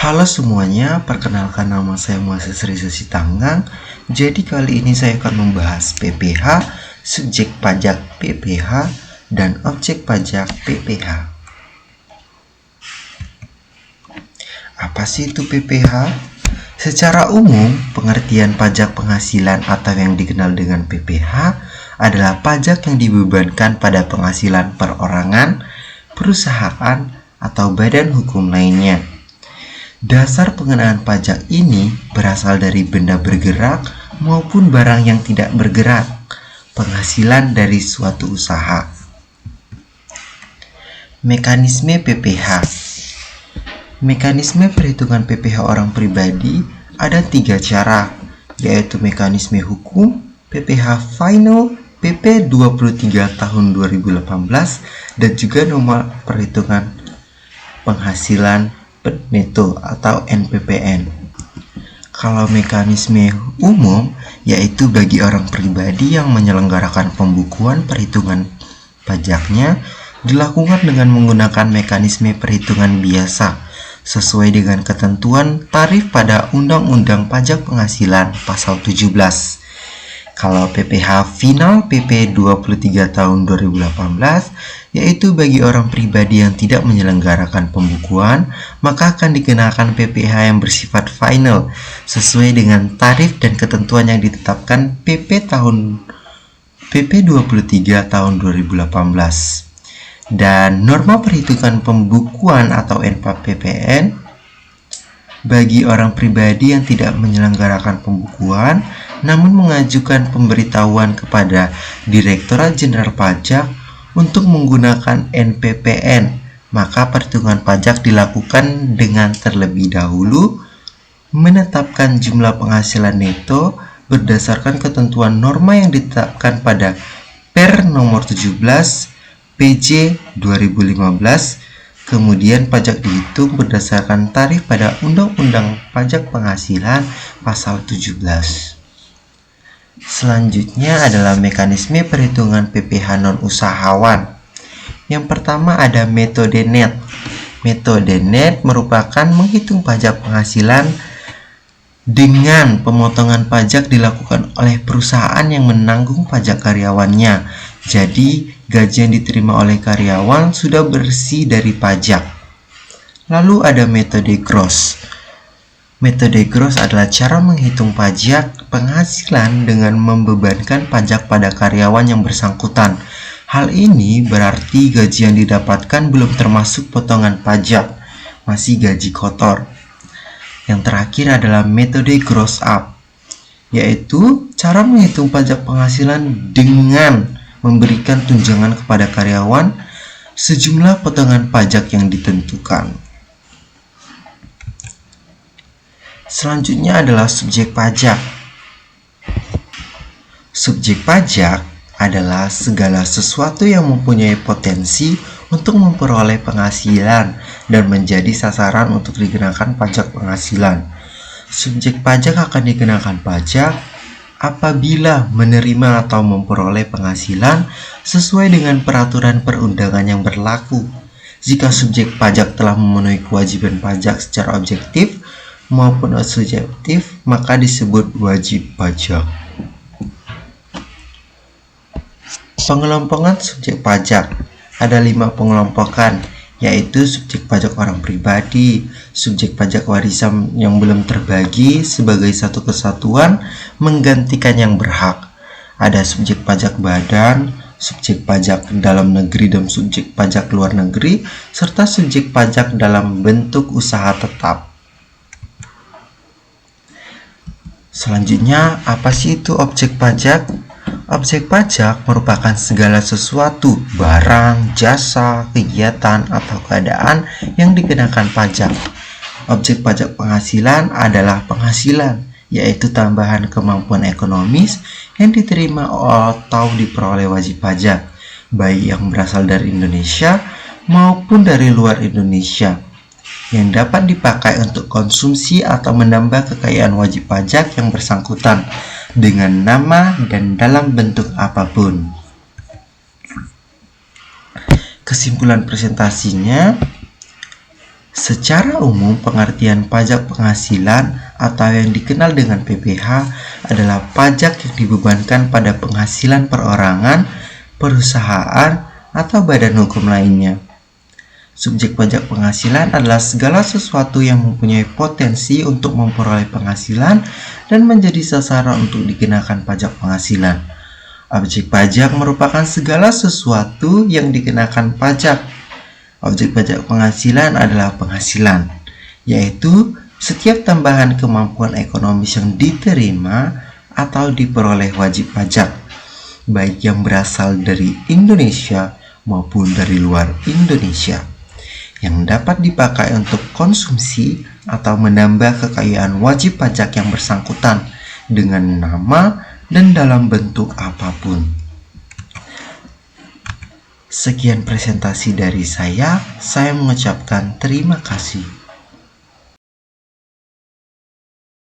Halo semuanya, perkenalkan nama saya Muasis Riza Sitanggang. Jadi kali ini saya akan membahas PPh, subjek pajak PPh, dan objek pajak PPh. Apa sih itu PPh? Secara umum, pengertian pajak penghasilan atau yang dikenal dengan PPh adalah pajak yang dibebankan pada penghasilan perorangan, perusahaan, atau badan hukum lainnya. Dasar pengenaan pajak ini berasal dari benda bergerak maupun barang yang tidak bergerak, penghasilan dari suatu usaha. Mekanisme PPh. Mekanisme perhitungan PPh orang pribadi ada 3 cara, yaitu mekanisme hukum, PPh Final, PP 23 tahun 2018, dan juga nomor perhitungan penghasilan neto atau NPPN. Kalau mekanisme umum, yaitu bagi orang pribadi yang menyelenggarakan pembukuan perhitungan pajaknya, dilakukan dengan menggunakan mekanisme perhitungan biasa sesuai dengan ketentuan tarif pada Undang-Undang Pajak Penghasilan Pasal 17. Kalau PPh Final PP 23 tahun 2018, yaitu bagi orang pribadi yang tidak menyelenggarakan pembukuan, maka akan dikenakan PPh yang bersifat final sesuai dengan tarif dan ketentuan yang ditetapkan PP 23 tahun 2018. Dan norma perhitungan pembukuan atau NPPN bagi orang pribadi yang tidak menyelenggarakan pembukuan namun mengajukan pemberitahuan kepada Direktorat Jenderal Pajak untuk menggunakan NPPN, maka perhitungan pajak dilakukan dengan terlebih dahulu menetapkan jumlah penghasilan neto berdasarkan ketentuan norma yang ditetapkan pada Per nomor 17 PJ 2015. Kemudian pajak dihitung berdasarkan tarif pada Undang-Undang Pajak Penghasilan Pasal 17. Selanjutnya adalah mekanisme perhitungan PPh non-usahawan. Yang pertama ada metode net. Metode net merupakan menghitung pajak penghasilan dengan pemotongan pajak dilakukan oleh perusahaan yang menanggung pajak karyawannya. Jadi, gaji yang diterima oleh karyawan sudah bersih dari pajak. Lalu ada metode gross. Metode gross adalah cara menghitung pajak penghasilan dengan membebankan pajak pada karyawan yang bersangkutan. Hal ini berarti gaji yang didapatkan belum termasuk potongan pajak, masih gaji kotor. Yang terakhir adalah metode gross up, yaitu cara menghitung pajak penghasilan dengan memberikan tunjangan kepada karyawan sejumlah potongan pajak yang ditentukan. Selanjutnya adalah subjek pajak. Subjek pajak adalah segala sesuatu yang mempunyai potensi untuk memperoleh penghasilan dan menjadi sasaran untuk dikenakan pajak penghasilan. Subjek pajak akan dikenakan pajak apabila menerima atau memperoleh penghasilan sesuai dengan peraturan perundangan yang berlaku. Jika subjek pajak telah memenuhi kewajiban pajak secara objektif maupun subjektif, maka disebut wajib pajak. Pengelompokan subjek pajak ada 5 pengelompokan, yaitu subjek pajak orang pribadi, subjek pajak warisan yang belum terbagi sebagai satu kesatuan menggantikan yang berhak, ada subjek pajak badan, subjek pajak dalam negeri dan subjek pajak luar negeri, serta subjek pajak dalam bentuk usaha tetap. Selanjutnya, apa sih itu objek pajak? Objek pajak merupakan segala sesuatu, barang, jasa, kegiatan, atau keadaan yang dikenakan pajak. Objek pajak penghasilan adalah penghasilan, yaitu tambahan kemampuan ekonomis yang diterima atau diperoleh wajib pajak, baik yang berasal dari Indonesia maupun dari luar Indonesia, yang dapat dipakai untuk konsumsi atau menambah kekayaan wajib pajak yang bersangkutan dengan nama dan dalam bentuk apapun. Kesimpulan presentasinya, Secara umum, pengertian pajak penghasilan atau yang dikenal dengan PPh adalah pajak yang dibebankan pada penghasilan perorangan, perusahaan, atau badan hukum lainnya. Subjek pajak penghasilan adalah segala sesuatu yang mempunyai potensi untuk memperoleh penghasilan dan menjadi sasaran untuk dikenakan pajak penghasilan. Objek pajak merupakan segala sesuatu yang dikenakan pajak. Objek pajak penghasilan adalah penghasilan, yaitu setiap tambahan kemampuan ekonomis yang diterima atau diperoleh wajib pajak, baik yang berasal dari Indonesia maupun dari luar Indonesia, yang dapat dipakai untuk konsumsi atau menambah kekayaan wajib pajak yang bersangkutan dengan nama dan dalam bentuk apapun. Sekian presentasi dari saya mengucapkan terima kasih.